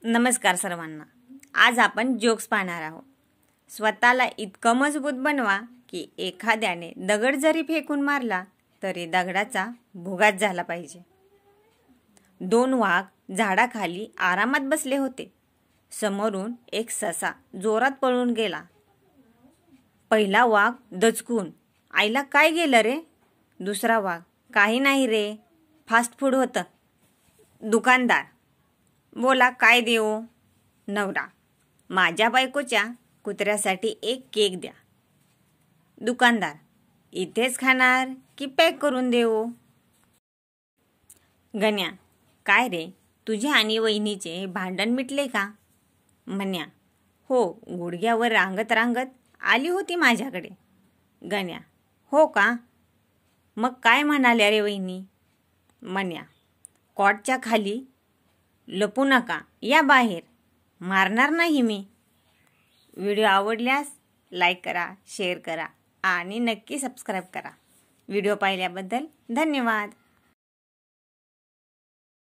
नमस्कार सर्वांना। आज आपण जोक्स पाहणार आहोत। स्वतःला इतकं मजबूत बनवा की एखाद्याने दगड जरी फेकून मारला तरी दगडाचा भुगाच झाला पाहिजे। दोन वाघ झाडाखाली आरामात बसले होते। समोरून एक ससा जोरात पळून गेला। पहिला वाघ दचकून, आईला काय गेलं रे? दुसरा वाघ, काही नाही रे, फास्ट फूड होतं। दुकानदार, बोला काय देऊ? नवरा, माझ्या बायकोच्या कुत्र्यासाठी एक केक द्या। दुकानदार, इथेच खाणार की पॅक करून देऊ? गण्या, काय रे, तुझे आणि वहिनीचे भांडण मिटले का? म्हण्या, हो, गुडघ्यावर रांगत रांगत आली होती माझ्याकडे। गण्या, हो का? मग काय म्हणाल्या रे वहिनी? म्हण्या, कॉटच्या खाली लपू नका, या बाहेर, मारणार नाही मी। व्हिडिओ आवडल्यास लाईक करा, शेअर करा आणि नक्की सबस्क्राईब करा। व्हिडिओ पाहिल्याबद्दल धन्यवाद।